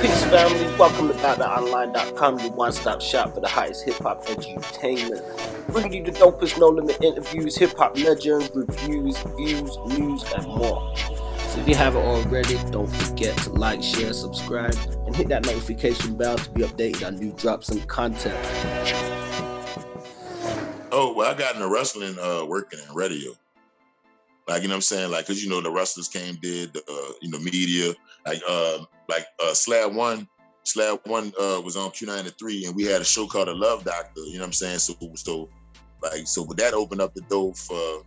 Peace, family. Welcome to BattleOnline.com, your one-stop shop for the highest hip-hop edutainment. Bringing you the dopest no-limit interviews, hip-hop legends, reviews, views, news, and more. So if you haven't already, don't forget to like, share, subscribe, and hit that notification bell to be updated on new drops and content. Oh, well, I got into wrestling working in radio. Like, you know what I'm saying? Like, because, the wrestlers did, media. Slab One was on Q93, and we had a show called The Love Doctor, you know what I'm saying? So that opened up the door for,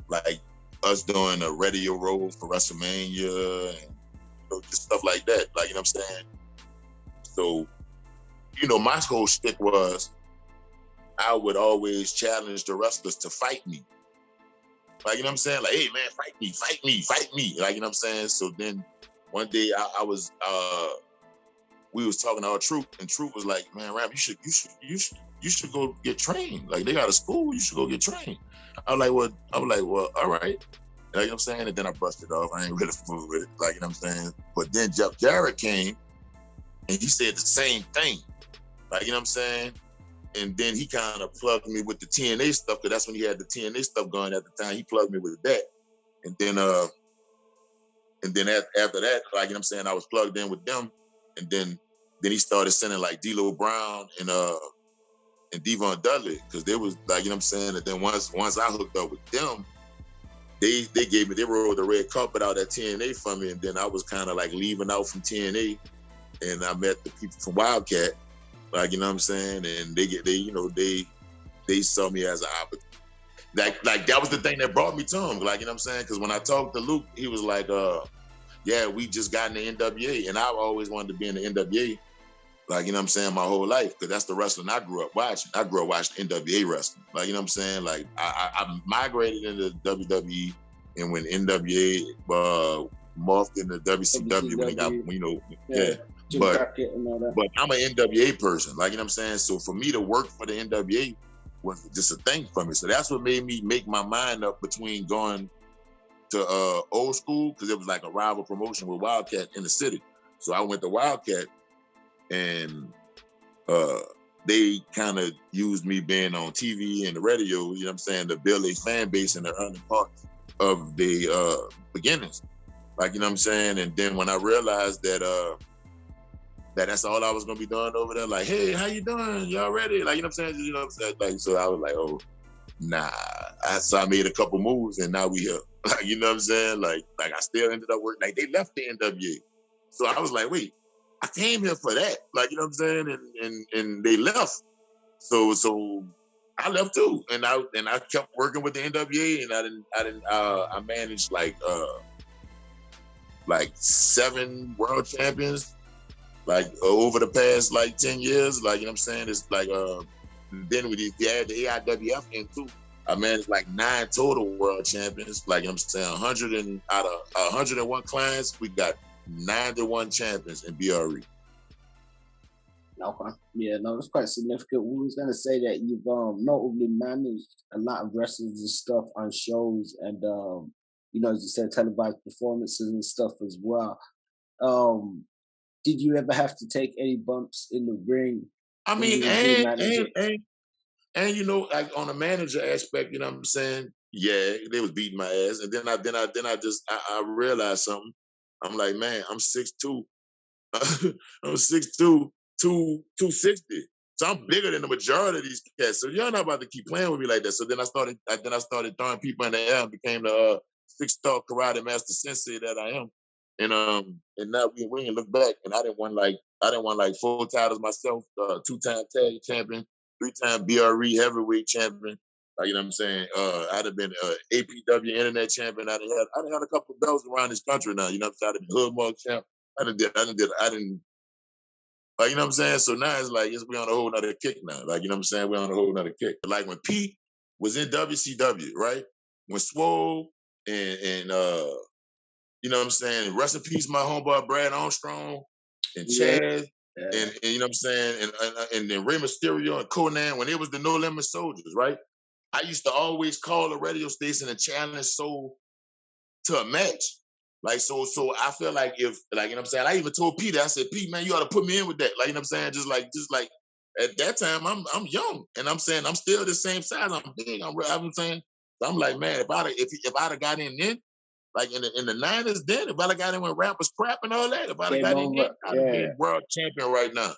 like, us doing a radio role for WrestleMania and, just stuff like that. Like, you know what I'm saying? So, my whole shtick was I would always challenge the wrestlers to fight me. Like, you know what I'm saying? Like, hey, man, fight me. Like, you know what I'm saying? So then one day we was talking to our Troop, and Troop was like, man, Ram, you should go get trained. Like, they got a school, you should go get trained. I was like, well, all right. Like, you know what I'm saying? And then I brushed it off. I ain't really fool with it. Like, you know what I'm saying? But then Jeff Jarrett came, and he said the same thing. Like, you know what I'm saying? And then he kind of plugged me with the TNA stuff, because that's when he had the TNA stuff going at the time. He plugged me with that. And then after that, like, you know what I'm saying, I was plugged in with them. And then he started sending like D'Lo Brown and Devon Dudley, because they was like, you know what I'm saying? And then once I hooked up with them, they rolled the red carpet out at TNA for me. And then I was kind of like leaving out from TNA, and I met the people from Wildcat. Like, you know what I'm saying? And they saw me as an opportunity. Like that was the thing that brought me to him. Like, you know what I'm saying? Because when I talked to Luke, he was like, yeah, we just got in the NWA. And I've always wanted to be in the NWA. Like, you know what I'm saying? My whole life. Because that's the wrestling I grew up watching. I grew up watching NWA wrestling. Like, you know what I'm saying? Like, I migrated into WWE. And when NWA morphed into WCW, when they got, yeah. But I'm an NWA person, like, you know what I'm saying? So for me to work for the NWA was just a thing for me. So that's what made me make my mind up between going to old school, because it was like a rival promotion with Wildcat in the city. So I went to Wildcat, and they kind of used me being on TV and the radio, you know what I'm saying, to build a fan base in the early parts of the beginnings. Like, you know what I'm saying? And then when I realized that that's all I was gonna be doing over there. Like, hey, how you doing? Y'all ready? Like, you know what I'm saying? You know what I'm saying? Like, so I was like, oh, nah. So I made a couple moves, and now we here. Like, you know what I'm saying? Like I still ended up working. Like, they left the NWA, so I was like, wait, I came here for that. Like, you know what I'm saying? And they left. So I left too, and I kept working with the NWA, and I managed like 7 world champions. Like, over the past, 10 years, like, you know what I'm saying? It's like, then we add the AIWF in too. I managed 9 total world champions. Like, you know what I'm saying? Out of 101 clients, we got 91 champions in BRE. Okay. Yeah, no, that's quite significant. We was going to say that you've notably managed a lot of wrestlers and stuff on shows and, as you said, televised performances and stuff as well. Did you ever have to take any bumps in the ring? I mean, and like on the manager aspect, you know what I'm saying? Yeah, they was beating my ass, and then I realized something. I'm like, man, I'm 6'2", I'm 6'2", 260. So I'm bigger than the majority of these cats. So y'all not about to keep playing with me like that. So then I started throwing people in the air and became the 6-star karate master sensei that I am. And now we ain't look back, and I didn't won like 4 titles myself, 2-time tag champion, 3-time BRE heavyweight champion. Like, you know what I'm saying? I'd have been APW internet champion. I'd had a couple of belts around this country now. You know what I'm saying? I'd have been hood mug champ. I didn't. Like, you know what I'm saying? So now it's like, we on a whole nother kick now. Like, you know what I'm saying? We're on a whole nother kick. Like when Pete was in WCW, right? When Swoll and you know what I'm saying? Rest in peace, my homeboy Brad Armstrong and Chad, and you know what I'm saying? And then Rey Mysterio and Conan, when it was the No Limit Soldiers, right? I used to always call a radio station and challenge Soul to a match. Like, so I feel like if, like, you know what I'm saying? I even told Peter, I said, Pete, man, you ought to put me in with that. Like, you know what I'm saying? Just like at that time, I'm young. And I'm saying I'm still the same size. I'm big. I'm saying, so I'm like, man, if I'd have got in then, like in the 90s then, if I'd have got in when rap was crap and all that, if I'd have Game got in then, over. I'd have Yeah. been world champion right now.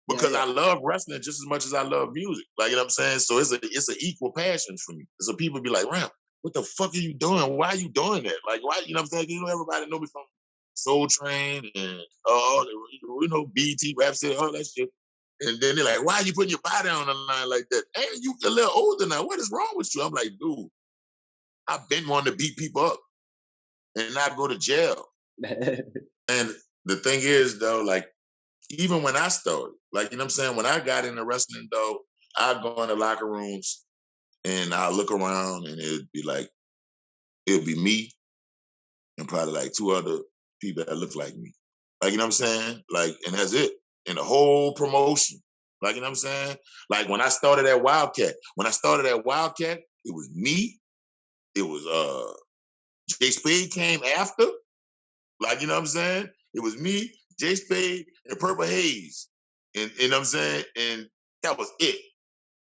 Yeah, Because yeah. I love wrestling just as much as I love music. Like, you know what I'm saying? So it's an equal passion for me. So people be like, Ram, what the fuck are you doing? Why are you doing that? Like, why, you know what I'm saying? You know, everybody know me from Soul Train and BT, Rap City, all that shit. And then they're like, why are you putting your body on the line like that? Hey, you a little older now. What is wrong with you? I'm like, dude, I've been wanting to beat people up and not go to jail. And the thing is, though, like, even when I started, like, you know what I'm saying? When I got into wrestling, though, I'd go in the locker rooms and I'd look around and it'd be me and probably like two other people that look like me. Like, you know what I'm saying? Like, and that's it. And the whole promotion. Like, you know what I'm saying? Like when I started at Wildcat, it was me. It was Jay Spade came after. Like, you know what I'm saying? It was me, Jay Spade, and Purple Haze. And you know what I'm saying? And that was it.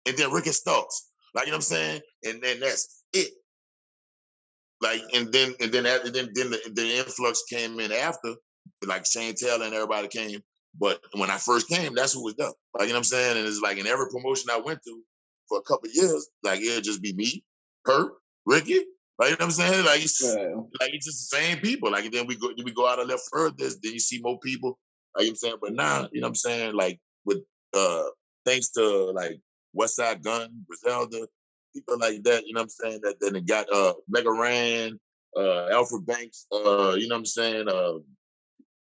And then Ricky Starks. Like, you know what I'm saying? And then that's it. Like, and then the influx came in after, like Shane Taylor and everybody came. But when I first came, that's who was there. Like, you know what I'm saying? And it's like in every promotion I went to for a couple of years, like it'd just be me, Kurt, Ricky. Like, you know what I'm saying? It's just the same people. Like, and then we go out a little further, then you see more people. Like, you know what I'm saying? But now, you know what I'm saying? Like with uh thanks to like Westside Gun, Griselda, people like that, you know what I'm saying? That then it got Mega Ran, Alfred Banks, you know what I'm saying?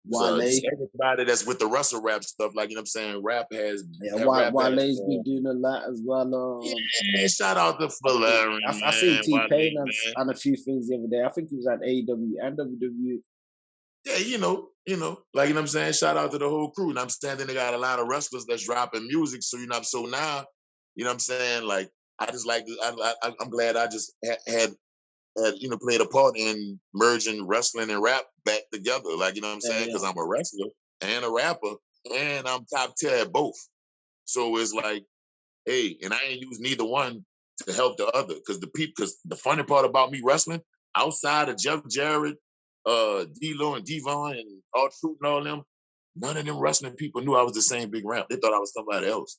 Just Wale. everybody that's with the Russell rap stuff, like, you know what I'm saying? Yeah, Rap has Wale's been doing a lot as well. yeah, shout out to Falari, I seen man, T Wale, Pain man. on a few things the other day. I think he was at AEW and WWE. Yeah, like, you know what I'm saying? Shout out to the whole crew. You know what I'm saying? Then they got a lot of wrestlers that's dropping music. So, you know, so now, you know what I'm saying? Like, I just like, I'm glad I just had played a part in merging wrestling and rap back together. Like, you know what I'm Yeah, saying? yeah. Because I'm a wrestler and a rapper, and I'm top tier at both. So it's like, hey, and I ain't use neither one to help the other. Because the funny part about me wrestling, outside of Jeff Jarrett, D-Lo and Devon and all Truth and all them, none of them wrestling people knew I was the same big ramp. They thought I was somebody else.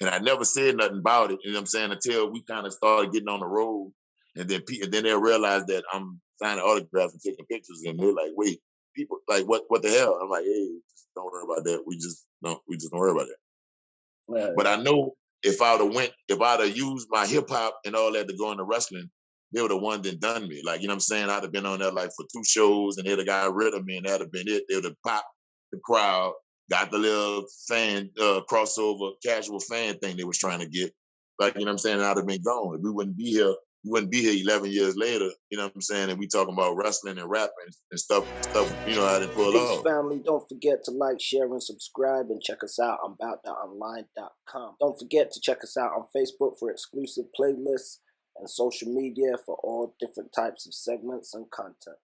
And I never said nothing about it, you know what I'm saying, until we kind of started getting on the road. And then they'll realize that I'm signing autographs and taking pictures. And they're like, wait, people, like, what the hell? I'm like, hey, just don't worry about that. We just don't worry about that. But I know if I'd have used my hip hop and all that to go into wrestling, they would have one that done me. Like, you know what I'm saying? I'd have been on there like for 2 shows and they'd have got rid of me and that'd have been it. They would have popped the crowd, got the little fan crossover casual fan thing they was trying to get. Like, you know what I'm saying? I'd have been gone. We wouldn't be here. We wouldn't be here 11 years later, you know what I'm saying? And we talking about wrestling and rapping and stuff, I didn't pull Peace, off. family. Don't forget to like, share, and subscribe, and check us out on about.online.com. Don't forget to check us out on Facebook for exclusive playlists and social media for all different types of segments and content.